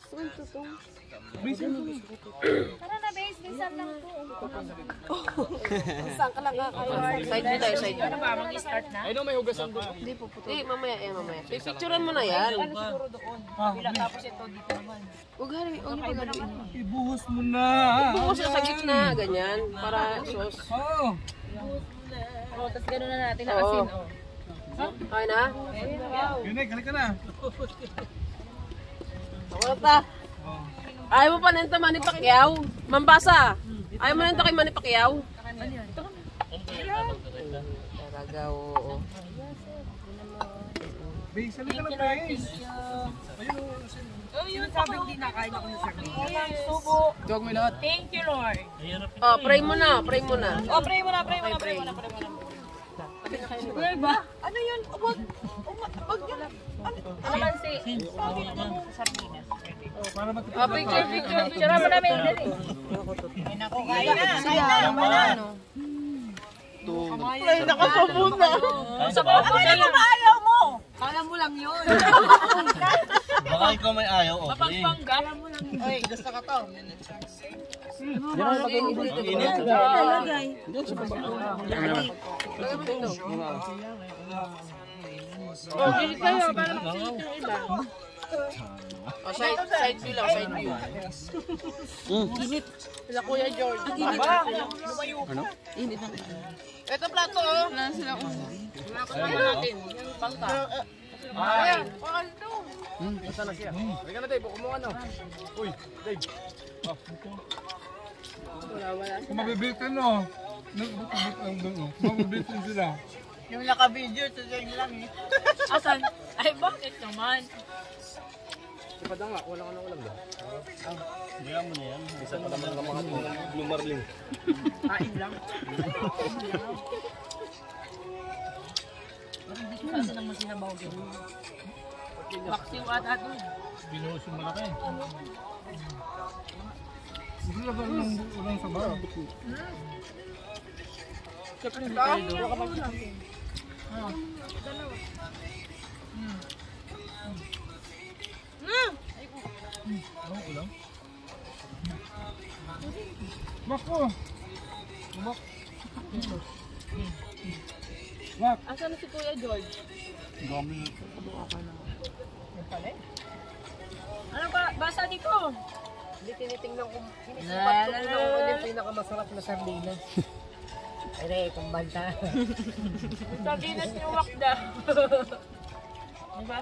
Tara na, base. Bisan lang po. Saan ka lang kakain? Side view tayo, side view. Ano ba? Mag-start na? Ay no, may hugasan doon. Hindi po puto. Hindi, mamaya. Picturean mo na yan. Ano siguro doon? Bila tapos ito dito naman. Huwag gagawin. Ibuhos mo na. Ibuhos siya sa gitna, ganyan. Para sauce. Oo. Oh, tapos gano'n na natin na asin. Okay na? Yunig, halika na. Wala ta. Ayaw mo pa nito Manny Pacquiao? Mambasa. Ayaw mo nito kay Manny Pacquiao? Talaga, oo. Base, halika na, base. Oh, yun sabi hindi nakain ako ng sardinas. Subo. Tuwag mo lahat. Thank you, Lord. Oh, pray mo na. Oh, pray mo na. Pray ba? Ano yun? Wag yun. Kalamansi. Sardinas. Para Oh, picture. Picture mo namin. Kain na. Play na kasabon na. Ano ba ayaw mo? Kala mo lang yun. Baka ikaw may ayaw, okay. Mapagpangga. Kala mo lang yun. Ay, gusto ka to. Oh, dili kayo para makita yung iba. Oh, side view lang, side view. Init. Sila Kuya George. Ano? Init. Ito plato, oh. Wala sila. Wala natin. Yung pangka. Ayan, pakal ito. Basta na siya. Halika na, Dave. Buko mo ano. Uy, Dave. Wala. Kung mabibitin, no. Mabibitin sila. Yung naka-video, tuloy lang eh. Asan? Ay, bakit naman? Ipada nga, wala ka na ulam ba? Baya mo na yan. Isa pa naman ka mga lumarling. Kain lang. Hindi ko kasi naman sinabaw din. Vaccine ata doon. Binuhos yung malaki. Hindi lang ulang sa bar. Ano ulam? Bako! Bak! Bak! Asan na si Kuya George? Dami. Ano ba? Basa dito. Hindi tinitingnan ko. Sinisipat ko kung ano yung pinakamasarap na sardinas. Ay, kumbanta. Sardinas yung wakda. Diba?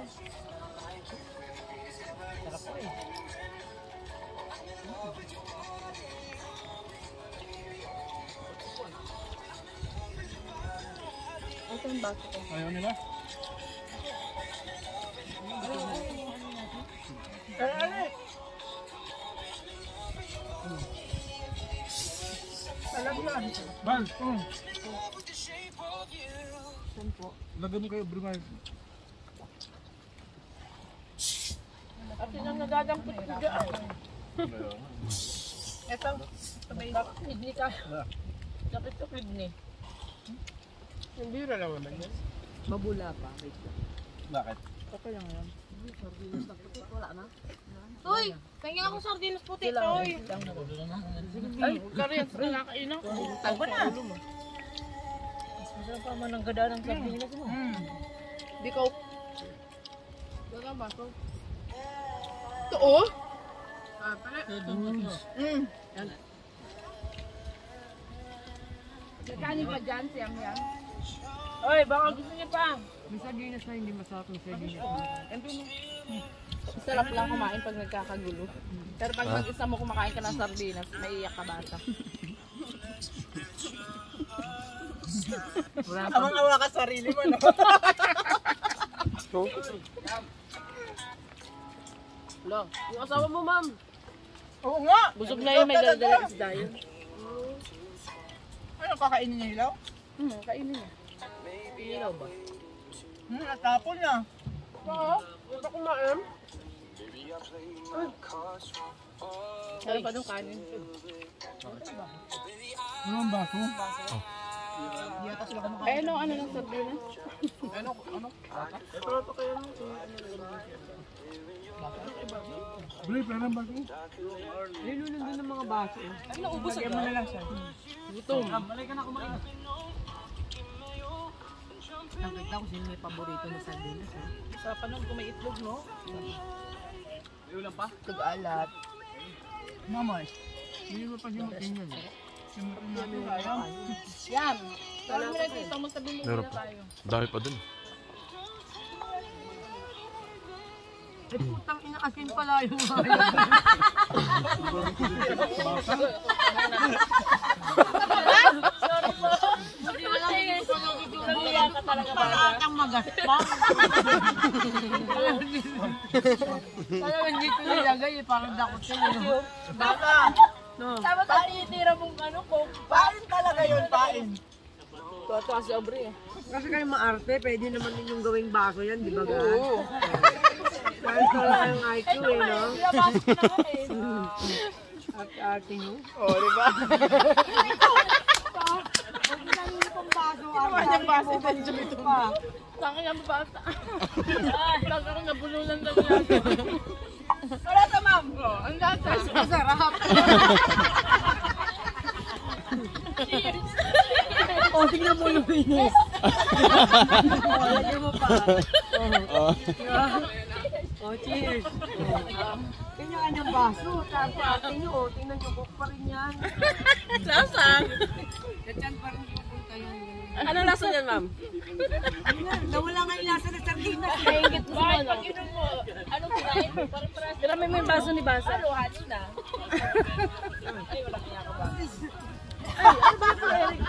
Sarap po eh. Ito yung baso ko. Ayaw nila? Bal, lagyan mo kayo, Brunei. At sinang nagadampot ko dyan. Ito. Bakit kidney ka? Dapat ito kidney. Hindi na naman yan. Mabula pa. Wait lang. Bakit? Okay lang yan. Sardinas na puti. Wala na. Uy! Tingin ako sardinas puti, Toy. Ay, kariyat ka nakakain ako. Tago na. Masarap pa man ang gada ng sardinas mo. Di ko. Wala ba ko? Ito, oh? Pala. Yan. Nagkanin pa dyan, siyam yan. Oy, baka gusto niya pa. May sardinas na hindi masarap ng sardinas. Sarap lang kumain pag nagkakagulo. Pero pag mag-isa mo kumakain ka ng sardinas, maiiyak ka bata. Awang-awa ka sarili mo, no? Lo, yung asawa mo, ma'am. Oo nga! Busog na yun, may dala-dala isda yun. Ano, kakainin niya ilaw? Kainin niya. Ilaw ba? Natapon niya. Oo, ito kumain. Meron pa doon kanin. Ano ang baso? Eh, ano ng sardinas? Nilulun ng mga baso. Ay, naubos agad. Lagyan mo na lang siya. Gutom. Malay ka na kumain. Nakita ko sino may paborito na sardinas. Sa panog kung may itlog, no? Ulam pa? Tag-alat. Mamay. Hindi mo pa simutin yun. Simutin natin ayaw. Yan. Tawag mo na dito, magsabi mo Meron na pa. tayo. Dami pa dun. Eh, putang ina, asin pala yung para atang magaspa. Parang dito nilagay eh, parang dakot siya. Baka. Tama tayo itira mong ano ko. Pain talaga yun, pain. Tuwa si Aubrey eh. Kasi kayo maarte, pwede naman ninyong gawing baso yan, di ba ga? Oo. Kahit wala kayong IQ eh, no? Ate-ate nyo. Oo, di ba? Ano yung baso? Dito pa. Saka nga mabasa. Saka nga bululan lang yan. Wala sa ma'am. Ang gata. Masarap. O, tingnan mo yung finish. O, lagyan mo pa. O, cheers. Tingnan yung kanyang baso. Tapos ate nyo, tingnan nyo, cook pa rin yan. Lasa. Gatyan pa rin pupunta yung Anong lasa niyan, ma'am? nawala nga yung lasa ng sardinas. Naingit mo sa ano. Anong kinain mo? Tirami mo yung baso ni Basa. Ano, halo na. Ay, wala kaya ka ba? Ano ba ito, Eric?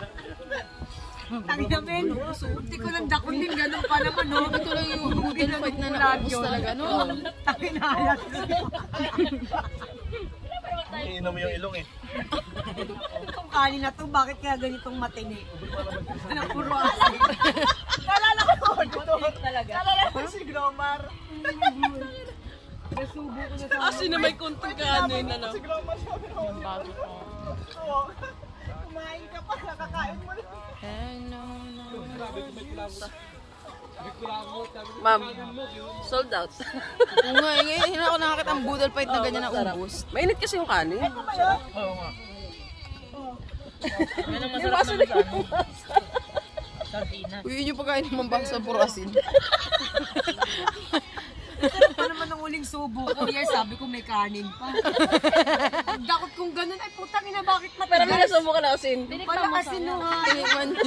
Tangina men, suti ko ng dakon din, ganun pa naman, no? Ito lang yung budol fight na naubos talaga, no? Takinayat. Iinom mo yung ilong eh. Itong kanin na to, bakit kaya ganitong matingi? Ano, puro asin. Nalala ko ito. Talaga. Nalala ko si Gromar. Nasubo ko na sa Asin na may konti kanin, ano? yung bago ko. Kumain ka pa, nakakain mo na. Ma'am, sold out. Oo nga, ngayon hindi ako nakakita ang budol fight na ganyan na ubos. Mainit kasi yung kanin. Oo nga. Yan ang masarap na ano. Sardinas. Uy, yun yung pagkain naman bang sa puro asin. Ito naman ang uling subo ko. Yes, sabi ko may kanin pa. Dakot kong ganun. Ay, putang ina, bakit matigas? Pero may nasubo ka na asin. Wala kasi nung Tinikman niya.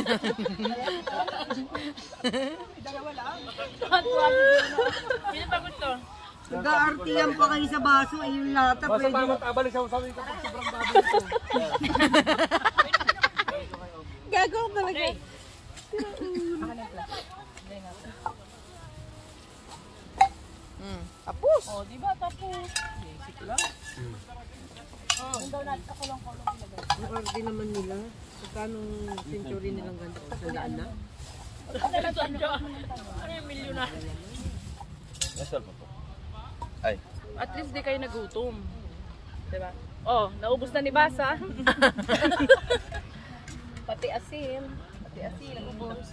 dalawa lang. Pinapagod to. Nag-aartiyan pa kayo sa baso. Ay, yung lata. Basta Pwede. abalik sa usawi kapag sobrang babalik ko. Gagaw talaga. Tapos. Oh, di ba tapos? Basic lang. Ang arte naman nila. Magkano century nilang ganito? Sandaan na? Ano yung milyonar? Nasal pa po. Ay. At least di kayo nagutom. Diba? Oh, naubos na ni Basa. Pati asin. Pati asin, naubos.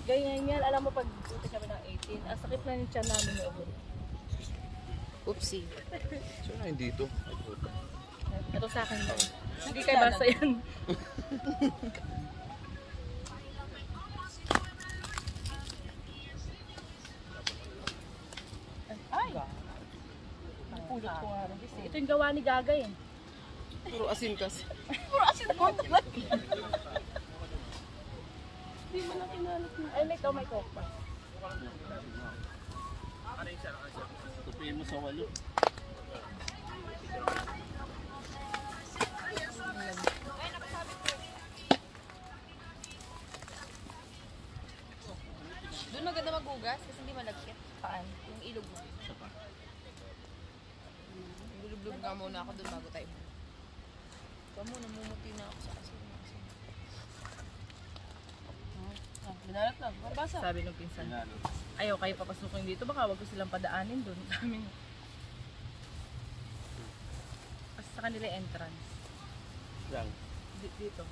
Ganyan yan. Alam mo, pag buti kami ng 18, ang sakit na yung tiyan namin ni Obo. Oopsie. So na hindi ito. Ito sa akin daw. Hindi kay Basa yan. Ay! Pulot ko nga rin. Ito yung gawa ni Gaga eh. Puro asin kasi. Puro asin ko talaga. Hindi mo na kinalat na. Ay, may coke pa. Tupiin mo sa walo. Doon maganda maghugas kasi hindi malagkit. Paan? Yung ilog mo. Lulublob nga muna ako doon bago tayo. Ikaw mo, namumuti na ako sa asin. Binalat lang. Mabasa. Sabi ng pinsan. Ayaw kayo papasukin dito. Baka wag ko silang padaanin doon. Kasi sa kanila entrance. Lang. Dito.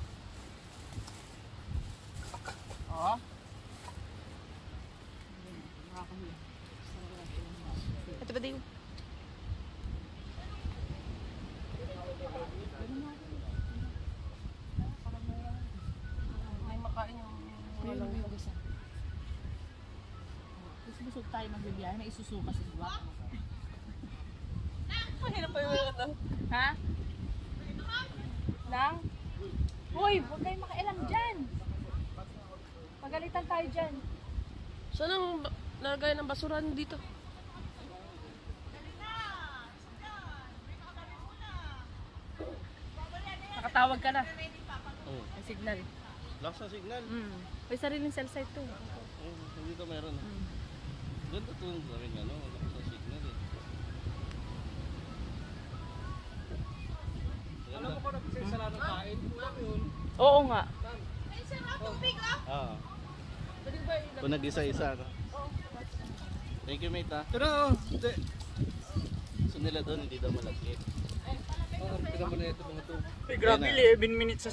Ito ba din? May makain yung walang Busog tayo magbibiyahe, may isusuka sa diwa. mahirap pa yung ito. Ha? Nang? Hoy, huwag kayong makialam dyan. Pagalitan tayo dyan. Saan ang nalagay ng basurahan dito? Nakatawag ka na. Oh, May signal. lakas na signal. May sariling cell site to. Oh, dito meron. Ganda to yung gawin ano, lakas na signal eh. Alam mo ko nagsinsala ng kain, kulang yun. Oo nga. Ah. Kung nag-isa-isa. No? Thank you, mate. Ito na, oh. Hindi. Gusto nila doon, hindi daw malagkit. Tignan mo na ito mga to. Grabe, 11 minutes sa